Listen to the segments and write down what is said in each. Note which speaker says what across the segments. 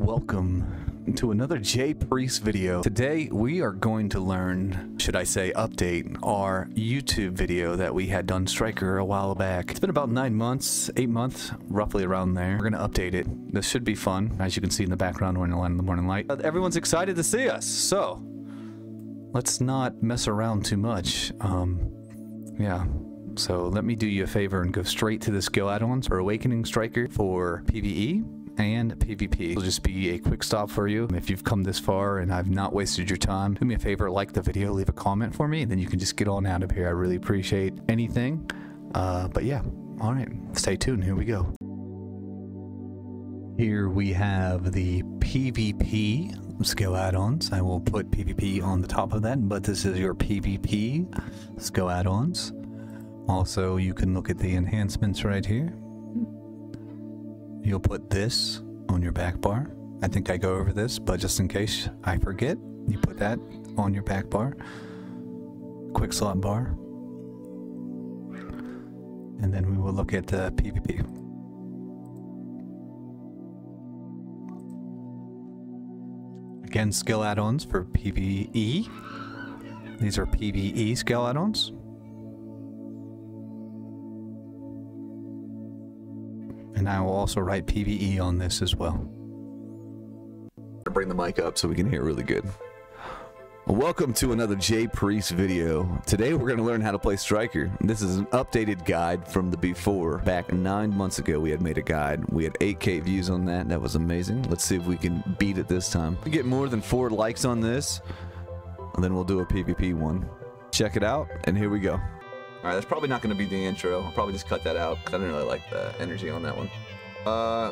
Speaker 1: welcome to another JPriest video. Today we are going to learn, should I say update, our YouTube video that we had done Striker a while back. It's been about 9 months, 8 months, roughly around there. We're going to update it. This should be fun, as you can see in the background when in the morning light. Everyone's excited to see us, so let's not mess around too much. Yeah. So let me do you a favor and go straight to the skill add-ons for Awakening Striker for PVE and PvP. It'll just be a quick stop for you. If you've come this far and I've not wasted your time, do me a favor, like the video, leave a comment for me, and then you can just get on out of here. I really appreciate anything. But yeah, all right, stay tuned. Here we go. Here we have the PvP skill add-ons. I will put PvP on the top of that, but this is your PvP skill add-ons. Also, you can look at the enhancements right here. You'll put this on your back bar. I think I go over this, but just in case I forget, you put that on your back bar. Quick slot bar. And then we will look at the PvP. Again, skill add-ons for PvE. These are PvE skill add-ons. And I will also write PVE on this as well. Bring the mic up so we can hear really good. Welcome to another JPriest video. Today we're going to learn how to play Striker. This is an updated guide from the before. Back 9 months ago we had made a guide. We had 8K views on that. That was amazing. Let's see if we can beat it this time. We get more than 4 likes on this, and then we'll do a PvP one. Check it out, and here we go. Alright, that's probably not going to be the intro. I'll probably just cut that out, because I didn't really like the energy on that one.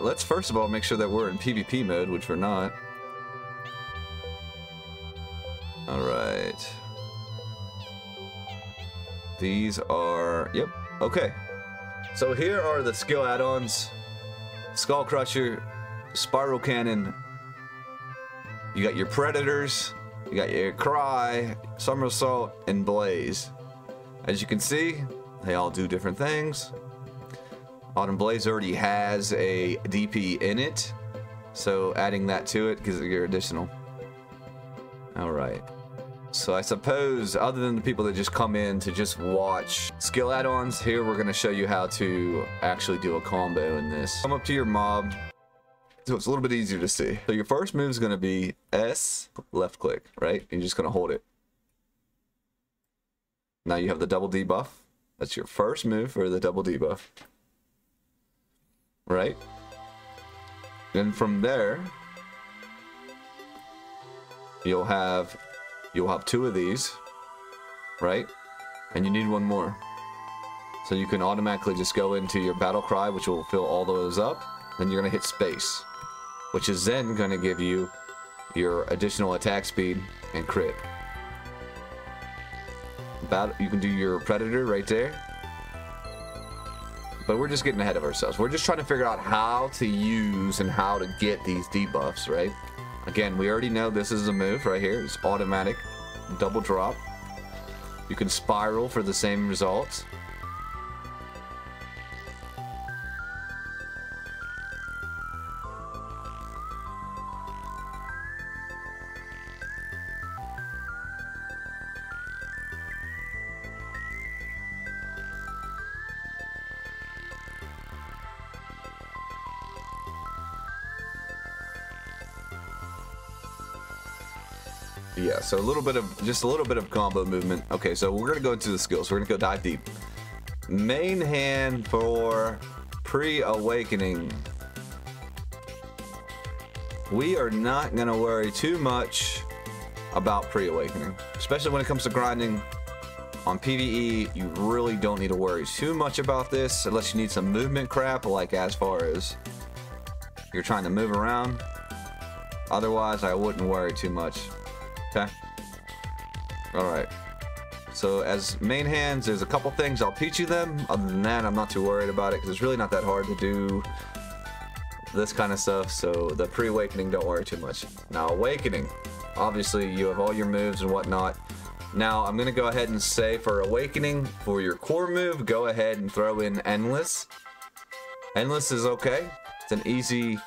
Speaker 1: Let's first of all make sure that we're in PvP mode, which we're not. Alright. These are... Yep, okay. So here are the skill add-ons. Skull Crusher, Spiral Cannon. You got your Predators, you got your Cry, Somersault, and Blaze. As you can see, they all do different things. Autumn Blaze already has a DP in it, so adding that to it gives it your additional. Alright. So I suppose, other than the people that just come in to just watch skill add-ons, here we're going to show you how to actually do a combo in this. Come up to your mob, so it's a little bit easier to see. So your first move is going to be S, left click, right? You're just going to hold it. Now you have the double debuff. That's your first move for the double debuff. Right? Then from there, you'll have 2 of these, right? And you need one more. So you can automatically just go into your battle cry, which will fill all those up. Then you're gonna hit space, which is then gonna give you your additional attack speed and crit. You can do your Predator right there, but we're just getting ahead of ourselves. We're just trying to figure out how to use and how to get these debuffs, right? Again, we already know this is a move right here. It's automatic double drop. You can spiral for the same results. Yeah, so just a little bit of combo movement. Okay, so we're gonna go into the skills. We're gonna go dive deep. Main hand for pre-awakening. We are not gonna worry too much about pre-awakening, especially when it comes to grinding on PVE. You really don't need to worry too much about this unless you need some movement crap, like as far as you're trying to move around. Otherwise, I wouldn't worry too much. Okay. Alright. So as main hands, there's a couple things. I'll teach you them. Other than that, I'm not too worried about it because it's really not that hard to do this kind of stuff. So the pre-awakening, don't worry too much. Now awakening. Obviously, you have all your moves and whatnot. Now I'm going to go ahead and say for awakening, for your core move, go ahead and throw in Endless. Endless is okay. It's an easy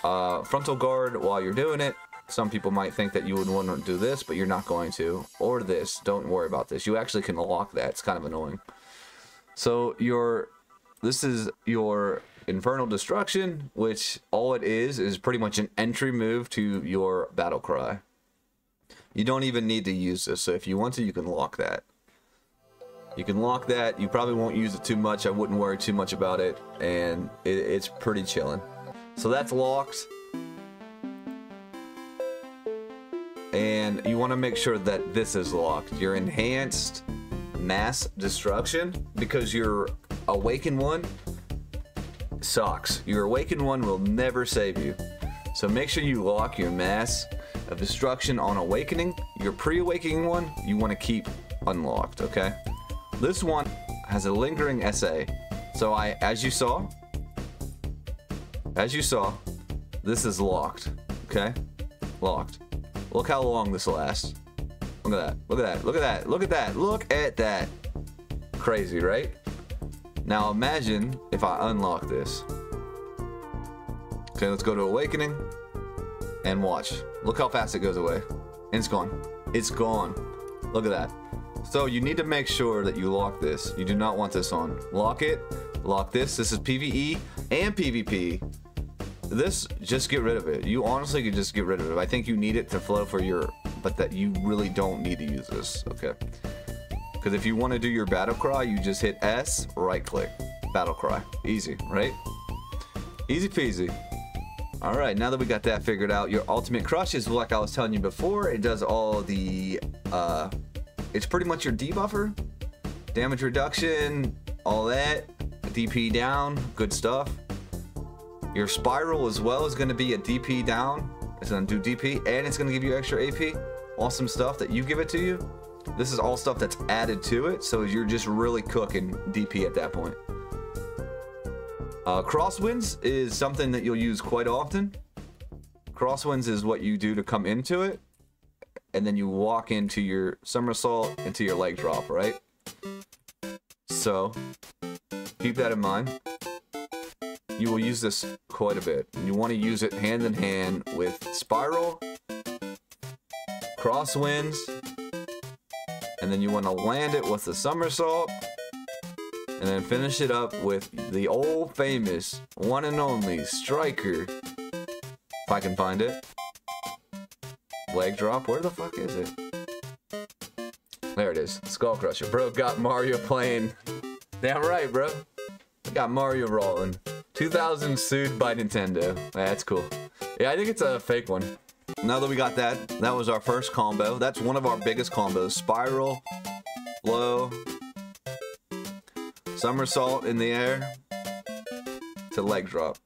Speaker 1: frontal guard while you're doing it. Some people might think that you would want to do this, but you're not going to. Or this. Don't worry about this. You actually can lock that. It's kind of annoying. So this is your Infernal Destruction, which all it is pretty much an entry move to your battle cry. You don't even need to use this. So if you want to, you can lock that. You can lock that. You probably won't use it too much. I wouldn't worry too much about it. And it's pretty chilling. So that's locked. And you want to make sure that this is locked. Your Enhanced Mass Destruction, because your Awakened one sucks. Your Awakened one will never save you. So make sure you lock your Mass of Destruction on Awakening. Your Pre-Awakening one, you want to keep unlocked, okay? This one has a Lingering SA. So as you saw, this is locked, okay? Locked. Look how long this lasts. Look at that. Look at that. Look at that. Look at that. Look at that. Crazy, right? Now imagine if I unlock this. Okay, let's go to Awakening. And watch. Look how fast it goes away. And it's gone. It's gone. Look at that. So you need to make sure that you lock this. You do not want this on. Lock it. Lock this. This is PVE and PvP. This, just get rid of it. You honestly could just get rid of it. I think you need it to flow for your, but that you really don't need to use this, okay? Because if you want to do your battle cry, you just hit S, right click, battle cry. Easy, right? Easy peasy. All right, now that we got that figured out, your ultimate crush is like I was telling you before. It does all the, it's pretty much your debuffer, damage reduction, all that, DP down, good stuff. Your spiral as well is going to be a DP down. It's going to do DP and it's going to give you extra AP. Awesome stuff that you give it to you. This is all stuff that's added to it, so you're just really cooking DP at that point. Crosswinds is something that you'll use quite often. Crosswinds is what you do to come into it, and then you walk into your somersault into your leg drop, right? So keep that in mind. You will use this quite a bit. You want to use it hand in hand with Spiral, Crosswinds, and then you want to land it with the somersault, and then finish it up with the old famous, one and only Striker. If I can find it. Leg drop, where the fuck is it? There it is, Skull Crusher. Bro got Mario playing. Damn right, bro. Got Mario rolling. 2000 sued by Nintendo. That's cool. Yeah, I think it's a fake one. Now that we got that, that was our first combo. That's one of our biggest combos. Spiral, flow, somersault in the air to leg drop.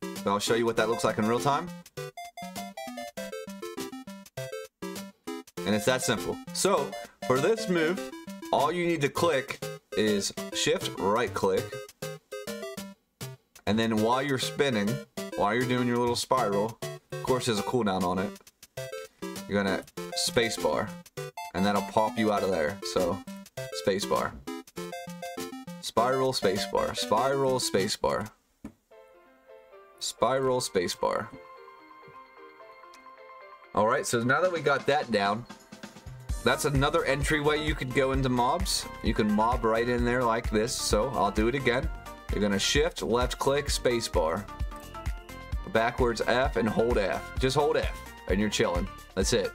Speaker 1: So I'll show you what that looks like in real time. And it's that simple. So for this move, all you need to click is shift right click. And then while you're spinning, while you're doing your little spiral, of course there's a cooldown on it, you're gonna spacebar, and that'll pop you out of there. So, spacebar. Spiral, spacebar. Spiral, spacebar. Spiral, spacebar. Alright, so now that we got that down, that's another entryway you could go into mobs. You can mob right in there like this, so I'll do it again. You're gonna shift, left click, spacebar. Backwards F and hold F. Just hold F and you're chilling. That's it.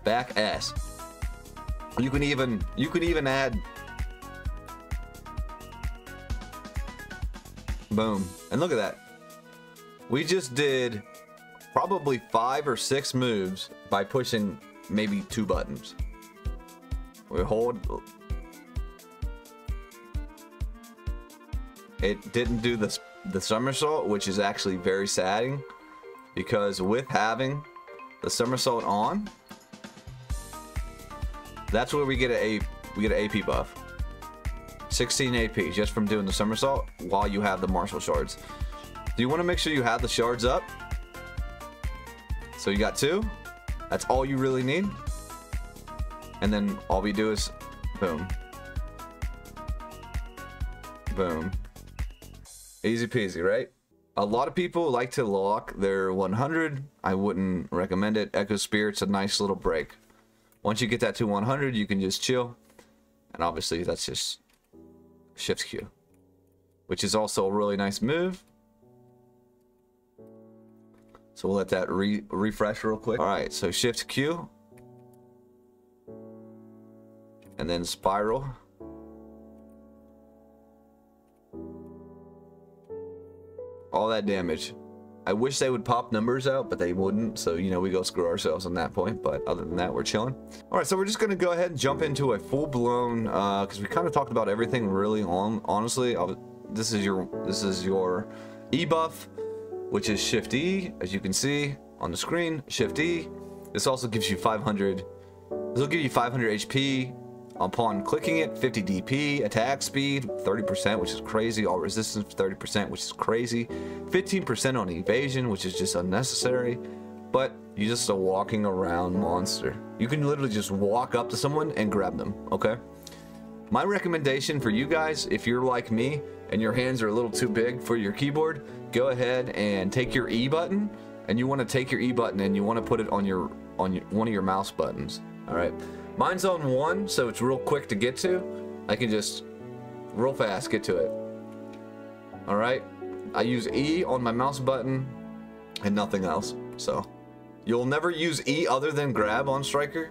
Speaker 1: Back S. You can even add. Boom. And look at that. We just did probably 5 or 6 moves by pushing maybe 2 buttons. We hold. It didn't do the somersault, which is actually very saddening, because with having the somersault on, that's where we get an AP buff. 16 AP just from doing the somersault while you have the martial shards. Do you want to make sure you have the shards up? So you got 2. That's all you really need. And then all we do is boom. Boom. Easy peasy, right? A lot of people like to lock their 100. I wouldn't recommend it. Echo Spirit's a nice little break. Once you get that to 100, you can just chill. And obviously, that's just Shift Q, which is also a really nice move. So we'll let that refresh real quick. All right, so Shift Q. And then Spiral. All that damage. I wish they would pop numbers out, but they wouldn't. So, you know, we go screw ourselves on that point. But other than that, we're chilling. All right, so we're just going to go ahead and jump into a full-blown, because we kind of talked about everything really honestly. This is your E buff, which is Shift E, as you can see on the screen. Shift E. This also gives you 500. This will give you 500 HP. Upon clicking it, 50 DP, attack speed 30%, which is crazy. All resistance 30%, which is crazy. 15% on evasion, which is just unnecessary. But you're just a walking around monster. You can literally just walk up to someone and grab them, okay? My recommendation for you guys, if you're like me and your hands are a little too big for your keyboard, go ahead and take your E button, and you want to take your E button and you want to put it on one of your mouse buttons, all right? Mine's on 1, so it's real quick to get to. I can just real fast get to it. All right, I use E on my mouse button and nothing else. So you'll never use E other than grab on Striker.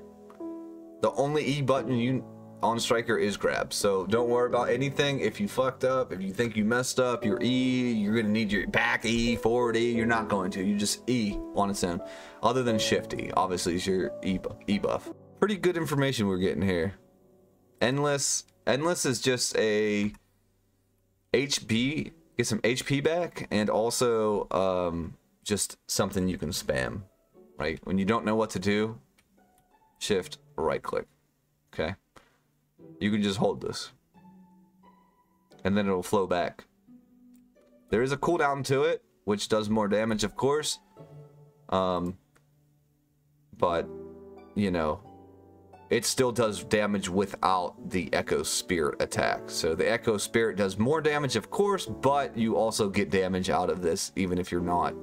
Speaker 1: The only E button on Striker is grab. So don't worry about anything. If you fucked up, if you think you messed up your E, you're gonna need your back E, forward E. You're not going to. You just E on its own. Other than Shift E, obviously is your E buff. Pretty good information we're getting here. Endless is just a HP, get some HP back, and also just something you can spam, right? When you don't know what to do, Shift right click, okay? You can just hold this, and then it'll flow back. There is a cooldown to it, which does more damage, of course, but you know, it still does damage without the Echo Spirit attack. So the Echo Spirit does more damage, of course, but you also get damage out of this, even if you're not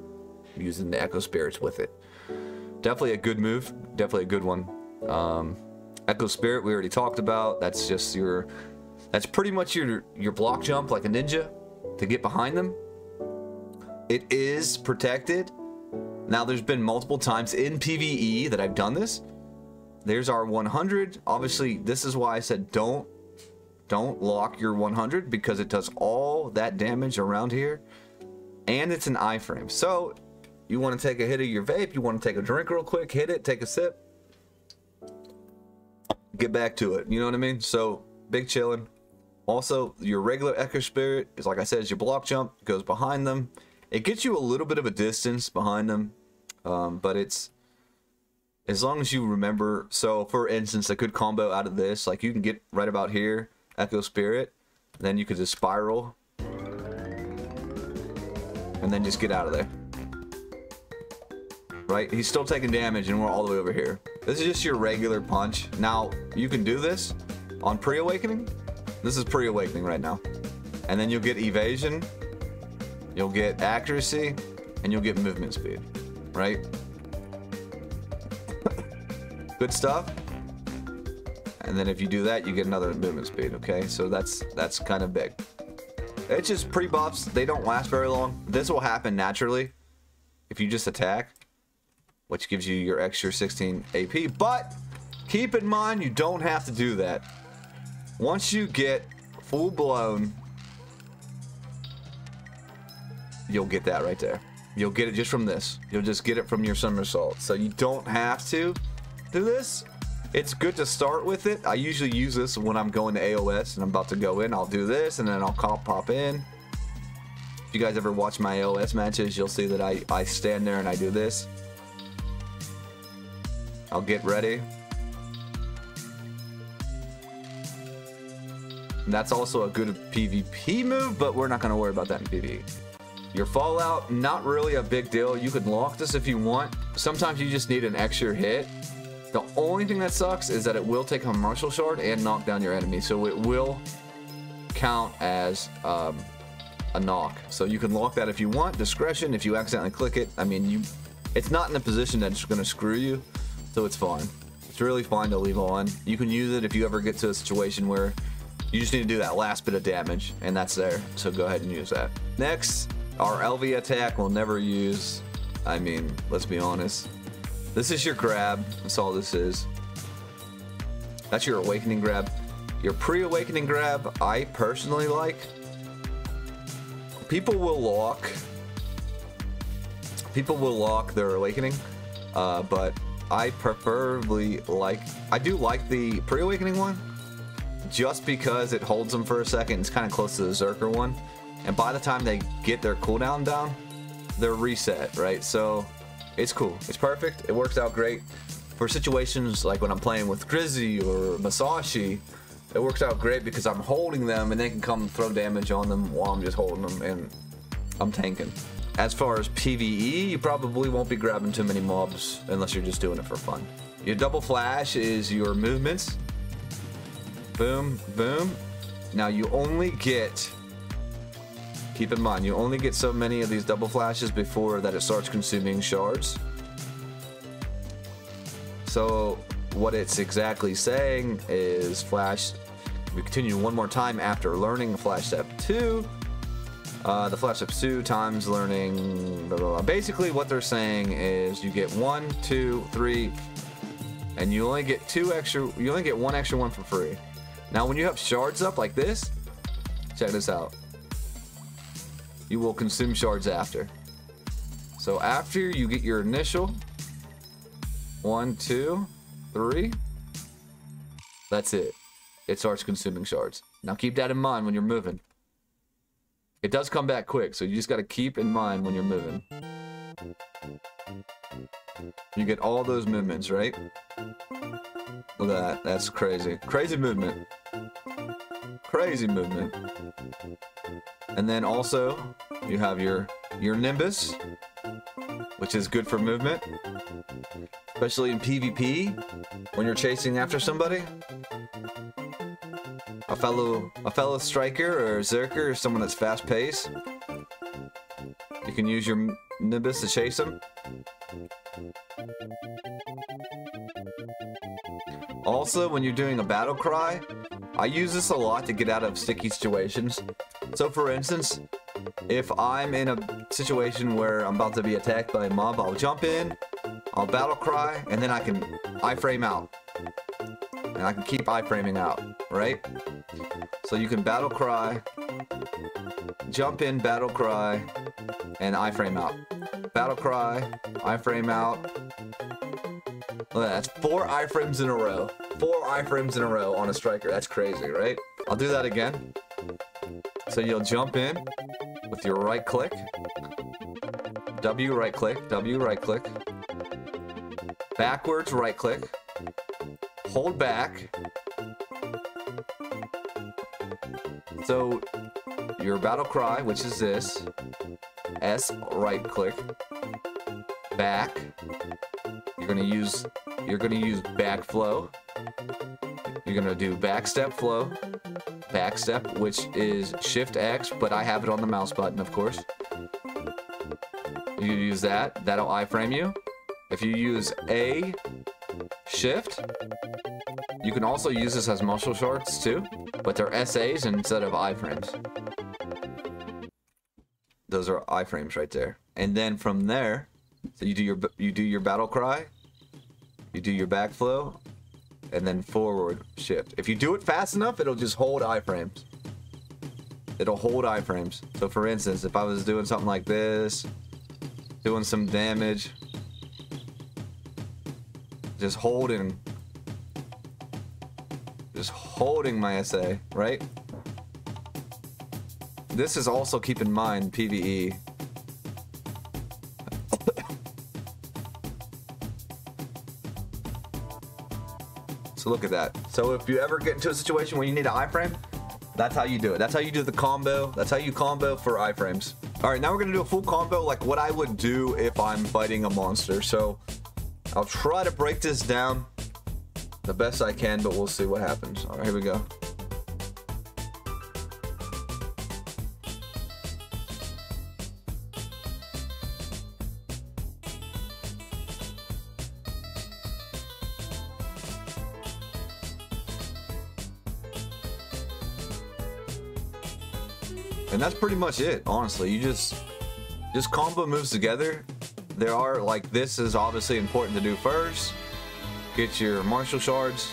Speaker 1: using the Echo Spirits with it. Definitely a good move. Definitely a good one. Echo Spirit, we already talked about. That's just that's pretty much your block jump like a ninja to get behind them. It is protected. Now, there's been multiple times in PVE that I've done this. There's our 100. Obviously, this is why I said don't lock your 100, because it does all that damage around here, and it's an iframe. So you want to take a hit of your vape, you want to take a drink real quick, hit it, take a sip, get back to it. You know what I mean? So big chillin'. Also, your regular Echo Spirit is, like I said, is your block jump. It goes behind them. It gets you a little bit of a distance behind them, but it's, as long as you remember. So for instance, a good combo out of this, like you can get right about here, Echo Spirit, then you could just spiral and then just get out of there, right? He's still taking damage and we're all the way over here. This is just your regular punch. Now you can do this on pre-awakening. This is pre-awakening right now, and then you'll get evasion, you'll get accuracy, and you'll get movement speed, right? Good stuff. And then if you do that, you get another movement speed, okay? So that's kind of big. It's just pre-buffs. They don't last very long. This will happen naturally if you just attack, which gives you your extra 16 AP. But keep in mind, you don't have to do that. Once you get full-blown, you'll get that right there. You'll get it just from this. You'll just get it from your somersault. So you don't have to do this. It's good to start with it. I usually use this when I'm going to AOS and I'm about to go in. I'll do this and then I'll pop in. If you guys ever watch my AOS matches, you'll see that I stand there and I do this. I'll get ready. And that's also a good PvP move, but we're not going to worry about that in PvE. Your Fallout, not really a big deal. You can lock this if you want. Sometimes you just need an extra hit. The only thing that sucks is that it will take a martial shard and knock down your enemy, so it will count as a knock. So you can lock that if you want. Discretion, if you accidentally click it. I mean, it's not in a position that's going to screw you, so it's fine. It's really fine to leave on. You can use it if you ever get to a situation where you just need to do that last bit of damage, and that's there. So go ahead and use that. Next, our LV attack we'll never use. I mean, let's be honest. This is your grab. That's all this is. That's your awakening grab. Your pre-awakening grab, I personally like. People will lock their awakening, but I preferably I do like the pre-awakening one, just because it holds them for a second. It's kind of close to the Zerker one, and by the time they get their cooldown down, they're reset, right? So it's cool. It's perfect. It works out great for situations like when I'm playing with Grizzy or Masashi. It works out great because I'm holding them and they can come throw damage on them while I'm just holding them and I'm tanking. As far as PVE, you probably won't be grabbing too many mobs unless you're just doing it for fun. Your double flash is your movements. Boom, boom. Now you only get, keep in mind, you only get so many of these double flashes before that it starts consuming shards. So what it's exactly saying is flash, we continue one more time after learning flash step 2. The flash step 2 times learning, blah, blah, blah. Basically what they're saying is you get 1, 2, 3, and you only get 2 extra, you only get 1 extra one for free. Now when you have shards up like this, check this out. You will consume shards after. So after you get your initial 1, 2, 3, that's it. It starts consuming shards. Now keep that in mind when you're moving. It does come back quick, so you just got to keep in mind when you're moving. You get all those movements, right? Look at that. That's crazy. Crazy movement. Crazy movement. And then also, you have your Nimbus, which is good for movement. Especially in PvP, when you're chasing after somebody. A fellow striker or Zerker or someone that's fast paced. You can use your Nimbus to chase them. Also, when you're doing a battle cry, I use this a lot to get out of sticky situations. So for instance, if I'm in a situation where I'm about to be attacked by a mob, I'll jump in, I'll battle cry, and then I can iframe out. And I can keep iframing out, right? So you can battle cry, jump in, battle cry, and iframe out. Battle cry, iframe out. Look at that, that's 4 iframes in a row. 4 iframes in a row on a striker. That's crazy, right? I'll do that again. So you'll jump in with your right click. W right click, W right click. Backwards right click. Hold back. So your battle cry, which is this, S right click, back. You're gonna use back flow. You're gonna do back step flow, back step, which is Shift X, but I have it on the mouse button, of course. You use that. That'll iframe you. If you use A Shift, you can also use this as muscle shorts too, but they're SAs instead of iframes. Those are iframes right there. And then from there, so you do your battle cry, you do your backflow, and then forward shift. If you do it fast enough, it'll just hold iframes. It'll hold iframes. So for instance, if I was doing something like this, doing some damage, just holding my SA, right? This is also, keep in mind, PVE. So look at that. So if you ever get into a situation where you need an iframe, that's how you do it. That's how you do the combo. That's how you combo for iframes. All right, now we're gonna do a full combo like what I would do if I'm fighting a monster. So I'll try to break this down the best I can, but we'll see what happens. All right, here we go. And that's pretty much it, honestly. You just combo moves together. There are, like, this is obviously important to do first. Get your martial shards.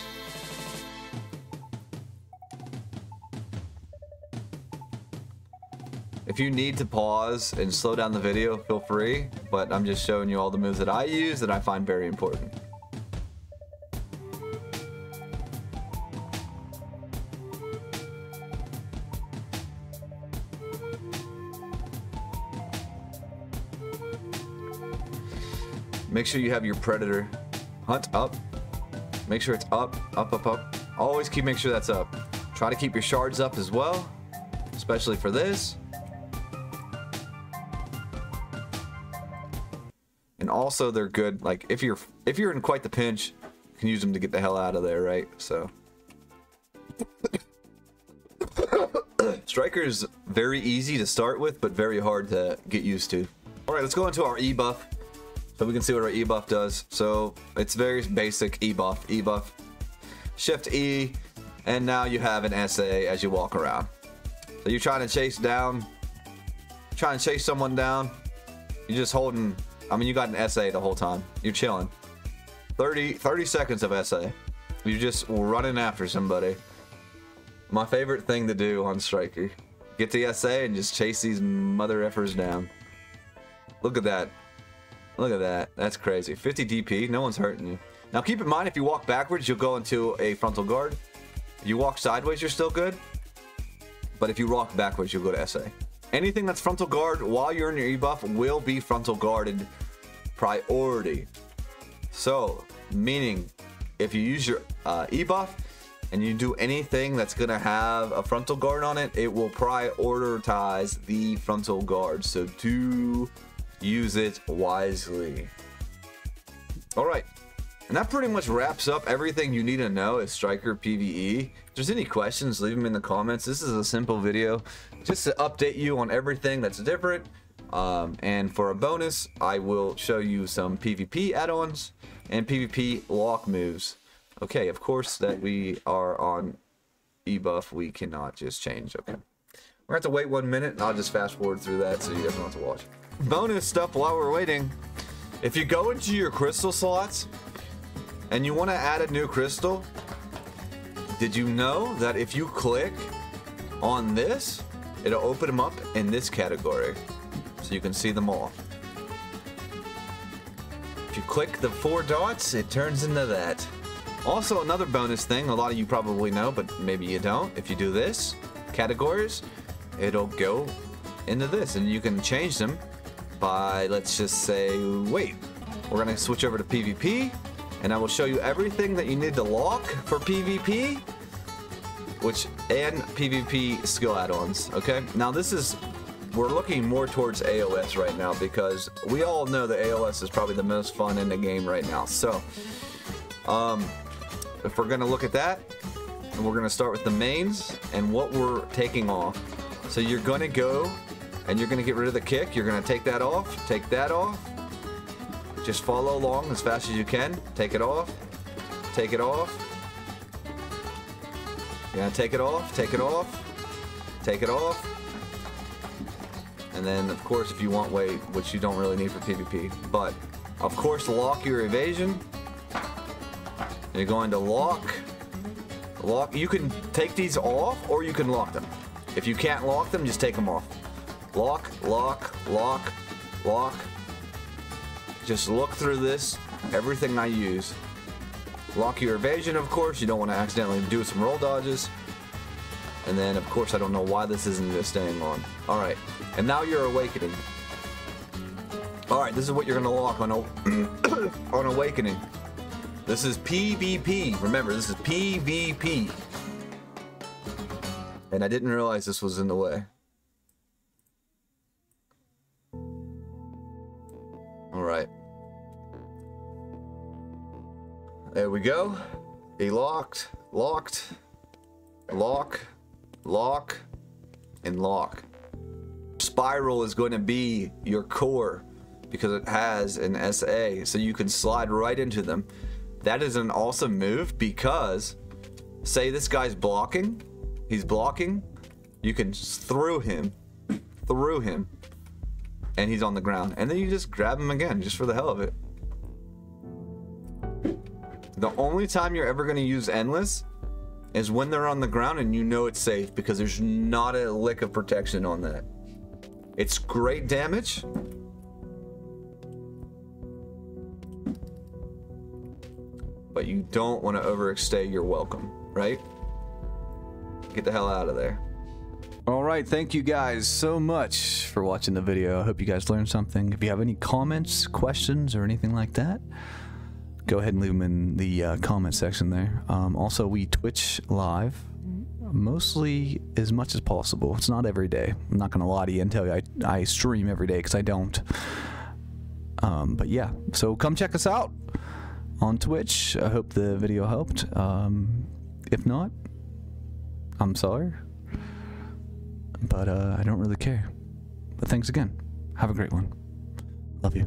Speaker 1: If you need to pause and slow down the video, feel free, but I'm just showing you all the moves that I use that I find very important. Make sure you have your predator hunt up. Make sure it's up, up, up, up. Always make sure that's up. Try to keep your shards up as well, especially for this. And also they're good, like if you're in quite the pinch, you can use them to get the hell out of there, right? So Striker's very easy to start with, but very hard to get used to. All right, let's go into our E buff. So we can see what our E buff does. So it's very basic E buff, Shift E, and now you have an SA as you walk around. So you're trying to chase someone down. You're just holding, I mean, you got an SA the whole time. You're chilling. 30 seconds of SA. You're just running after somebody. My favorite thing to do on Striker. Get the SA and just chase these mother effers down. Look at that. Look at that. That's crazy. 50 DP. No one's hurting you. Now keep in mind, if you walk backwards, you'll go into a frontal guard. If you walk sideways, you're still good. But if you walk backwards, you'll go to SA. Anything that's frontal guard while you're in your E buff will be frontal guarded priority. So, meaning, if you use your E buff and you do anything that's going to have a frontal guard on it, it will prioritize the frontal guard. So do use it wisely. Alright, and that pretty much wraps up everything you need to know as Striker PVE. If there's any questions, leave them in the comments. This is a simple video just to update you on everything that's different. And for a bonus, I will show you some PvP add-ons and PvP lock moves. Okay, of course that we are on E buff, we cannot just change. Okay, we're going to have to wait 1 minute, and I'll just fast forward through that so you guys don't have to watch. Bonus stuff while we're waiting. If you go into your crystal slots and you want to add a new crystal, did you know that if you click on this, it'll open them up in this category so you can see them all. If you click the 4 dots, it turns into that. Also, another bonus thing, a lot of you probably know, but maybe you don't. If you do this, categories, it'll go into this, and you can change them by, let's just say, wait, we're gonna switch over to PvP, and I will show you everything that you need to lock for PvP, and PvP skill add-ons. Okay, now this is, we're looking more towards AOS right now because we all know that AOS is probably the most fun in the game right now. So if we're gonna look at that, and we're gonna start with the mains and what we're taking off. So you're gonna go and you're gonna get rid of the kick. You're gonna take that off, take that off. Just follow along as fast as you can. Take it off, take it off. You're gonna take it off, take it off, take it off. And then of course if you want weight, which you don't really need for PvP, but of course lock your evasion. You're going to lock. You can take these off or you can lock them. If you can't lock them, just take them off. Lock, lock, lock, lock. Just look through this, everything I use. Lock your evasion, of course. You don't want to accidentally do some roll dodges. And then, of course, I don't know why this isn't just staying on. Alright, and now you're awakening. Alright, this is what you're going to lock on, on awakening. This is PvP. Remember, this is PvP. And I didn't realize this was in the way. Alright. There we go. He locked, locked, lock, lock, and lock. Spiral is going to be your core because it has an SA, so you can slide right into them. That is an awesome move because, say this guy's blocking, he's blocking, you can through him through him and he's on the ground, and then you just grab him again just for the hell of it. The only time you're ever going to use endless is when they're on the ground and you know it's safe, because there's not a lick of protection on that. It's great damage, but you don't want to overstay your welcome, right? Get the hell out of there. All right, thank you guys so much for watching the video. I hope you guys learned something. If you have any comments, questions, or anything like that, go ahead and leave them in the comment section there. Also, we Twitch live mostly as much as possible. It's not every day. I'm not gonna lie to you and tell you I stream every day, because I don't. But yeah, so come check us out on Twitch. I hope the video helped. If not, I'm sorry, but I don't really care. But thanks again. Have a great one. Love you.